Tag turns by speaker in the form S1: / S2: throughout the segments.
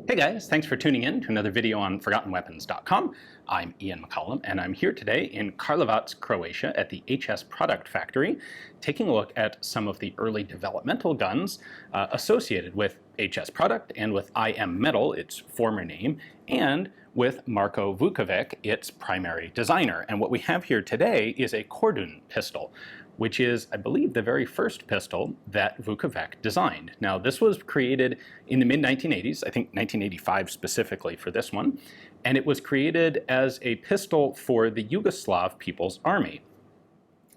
S1: Hey guys, thanks for tuning in to another video on ForgottenWeapons.com. I'm Ian McCollum, and I'm here today in Karlovac, Croatia at the HS Produkt factory, taking a look at some of the early developmental guns associated with HS Produkt and with IM Metal, its former name, and with Marko Vukovic, its primary designer. And what we have here today is a Kordun pistol, which is, I believe, the very first pistol that Vukovic designed. Now, this was created in the mid-1980s, I think 1985 specifically for this one, and it was created as a pistol for the Yugoslav People's Army.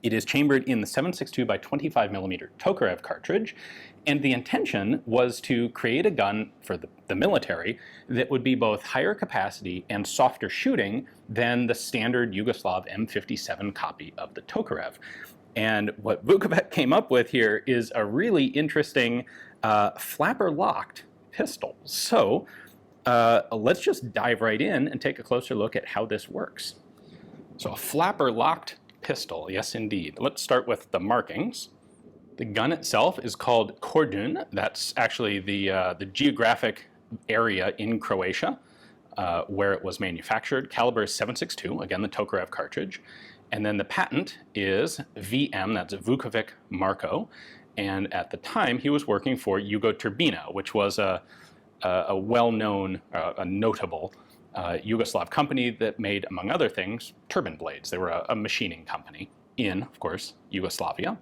S1: It is chambered in the 7.62 by 25mm Tokarev cartridge, and the intention was to create a gun for the military that would be both higher capacity and softer shooting than the standard Yugoslav M57 copy of the Tokarev. And what Vukovic came up with here is a really interesting flapper-locked pistol. So let's just dive right in and take a closer look at how this works. So a flapper-locked pistol, yes indeed. Let's start with the markings. The gun itself is called Kordun. That's actually the geographic area in Croatia where it was manufactured. Caliber is 7.62, again the Tokarev cartridge. And then the patent is VM, that's Vukovic Marko, and at the time he was working for Turbina, which was a well-known, a notable Yugoslav company that made, among other things, turbine blades. They were a machining company in, of course, Yugoslavia.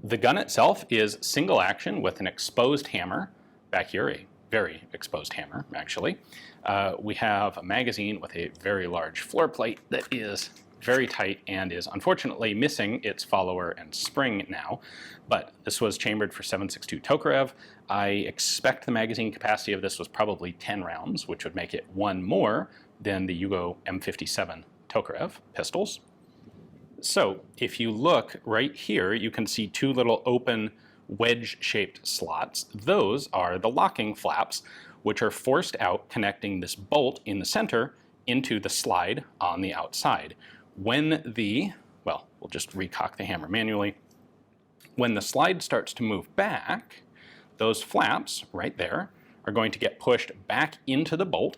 S1: The gun itself is single action with an exposed hammer, back here a very exposed hammer actually. We have a magazine with a very large floor plate that is very tight and is unfortunately missing its follower and spring now, but this was chambered for 7.62 Tokarev. I expect the magazine capacity of this was probably 10 rounds, which would make it one more than the Yugo M57 Tokarev pistols. So if you look right here, you can see two little open wedge-shaped slots. Those are the locking flaps, which are forced out, connecting this bolt in the center into the slide on the outside. When well, we'll just recock the hammer manually. When the slide starts to move back, those flaps right there are going to get pushed back into the bolt.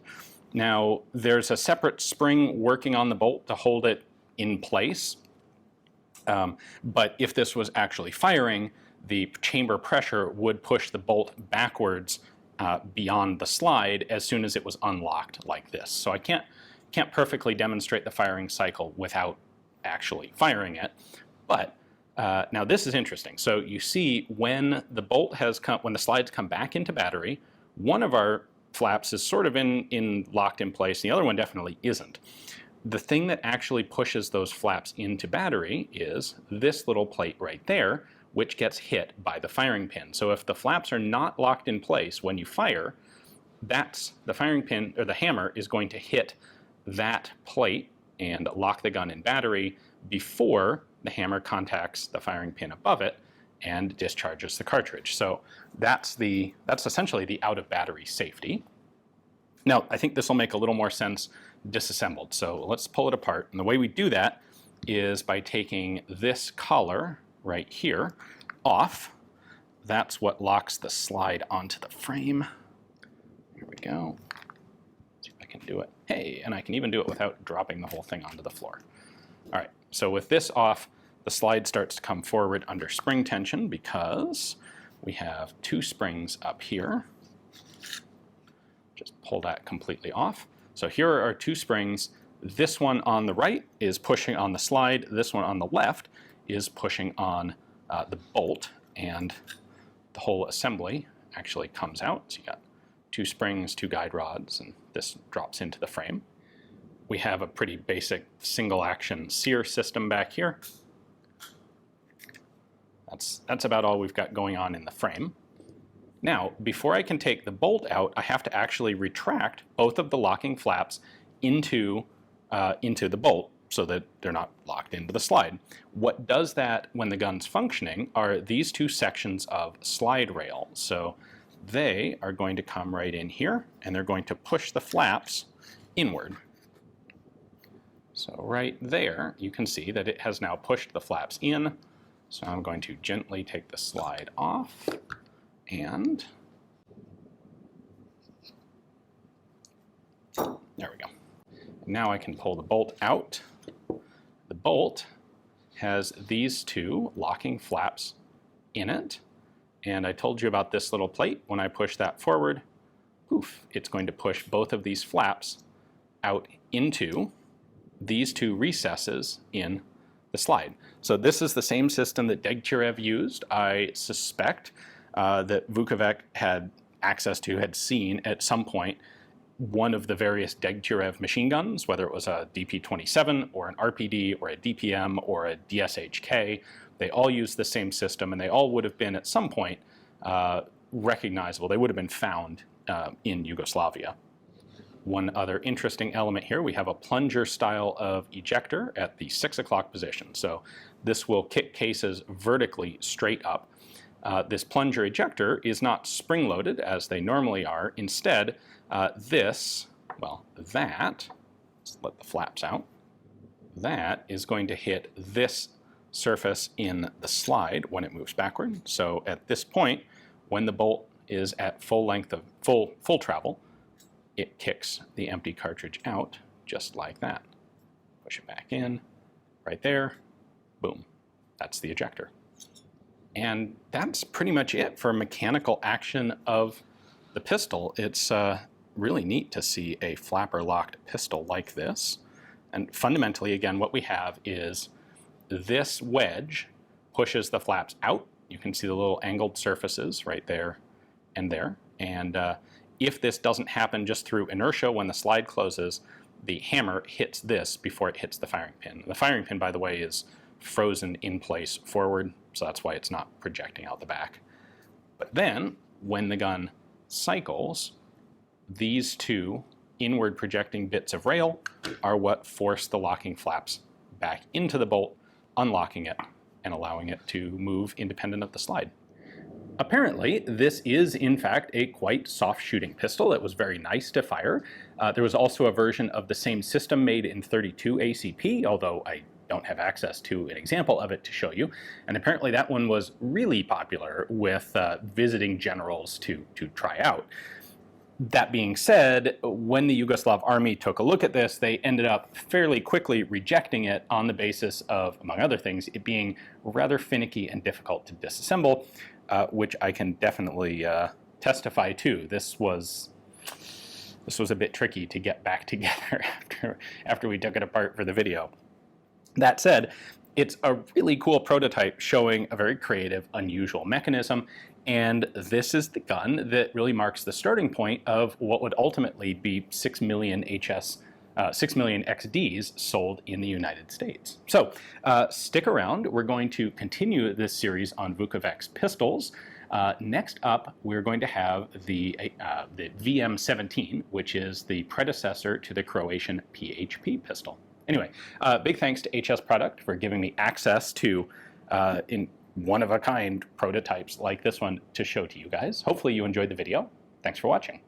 S1: Now, there's a separate spring working on the bolt to hold it in place. But if this was actually firing, the chamber pressure would push the bolt backwards beyond the slide as soon as it was unlocked like this. So I can't perfectly demonstrate the firing cycle without actually firing it, but now this is interesting. So you see when the bolt has come, when the slides come back into battery, one of our flaps is sort of locked in place, the other one definitely isn't. The thing that actually pushes those flaps into battery is this little plate right there, which gets hit by the firing pin. So if the flaps are not locked in place when you fire, that's the firing pin, or the hammer is going to hit that plate and lock the gun in battery before the hammer contacts the firing pin above it and discharges the cartridge. So that's essentially the out of battery safety. Now, I think this will make a little more sense disassembled. So let's pull it apart. And the way we do that is by taking this collar right here off. That's what locks the slide onto the frame. Here we go. Can do it. Hey, and I can even do it without dropping the whole thing onto the floor. All right, so with this off, the slide starts to come forward under spring tension because we have two springs up here. Just pull that completely off. So here are our two springs. This one on the right is pushing on the slide. This one on the left is pushing on the bolt, and the whole assembly actually comes out. So you got two springs, two guide rods, and this drops into the frame. We have a pretty basic single action sear system back here. That's about all we've got going on in the frame. Now, before I can take the bolt out, I have to actually retract both of the locking flaps into the bolt so that they're not locked into the slide. What does that when the gun's functioning are these two sections of slide rail. So they are going to come right in here, and they're going to push the flaps inward. So right there, you can see that it has now pushed the flaps in. So I'm going to gently take the slide off, and Now I can pull the bolt out. The bolt has these two locking flaps in it. And I told you about this little plate. When I push that forward, poof, it's going to push both of these flaps out into these two recesses in the slide. So this is the same system that Degtyarev used. I suspect that Vukovic had access to, had seen at some point, one of the various Degtyarev machine guns, whether it was a DP-27 or an RPD or a DPM or a DSHK. They all use the same system, and they all would have been at some point recognizable. They would have been found in Yugoslavia. One other interesting element here, we have a plunger style of ejector at the 6 o'clock position. So this will kick cases vertically straight up. This plunger ejector is not spring-loaded as they normally are. Instead, let's let the flaps out. That is going to hit this surface in the slide when it moves backward. So at this point, when the bolt is at full length of full travel, it kicks the empty cartridge out just like that. Push it back in, right there, boom. That's the ejector. And that's pretty much it for mechanical action of the pistol. It's really neat to see a flapper-locked pistol like this. And fundamentally, again, what we have is this wedge pushes the flaps out. You can see the little angled surfaces right there and there. And if this doesn't happen just through inertia when the slide closes, the hammer hits this before it hits the firing pin. The firing pin, by the way, is frozen in place forward, so that's why it's not projecting out the back. But then, when the gun cycles, these two inward projecting bits of rail are what force the locking flaps back into the bolt, unlocking it and allowing it to move independent of the slide. Apparently, this is in fact a quite soft shooting pistol. It was very nice to fire. There was also a version of the same system made in .32 ACP, although I don't have access to an example of it to show you. And apparently that one was really popular with visiting generals to try out. That being said, when the Yugoslav Army took a look at this, they ended up fairly quickly rejecting it on the basis of, among other things, it being rather finicky and difficult to disassemble, which I can definitely testify to. This was a bit tricky to get back together after we took it apart for the video. That said, it's a really cool prototype showing a very creative, unusual mechanism, and this is the gun that really marks the starting point of what would ultimately be 6 million XDs sold in the United States. So stick around. We're going to continue this series on Vukovic's pistols. Next up, we're going to have the VM17, which is the predecessor to the Croatian PHP pistol. Anyway, big thanks to HS Produkt for giving me access to in one-of-a-kind prototypes like this one to show to you guys. Hopefully you enjoyed the video. Thanks for watching.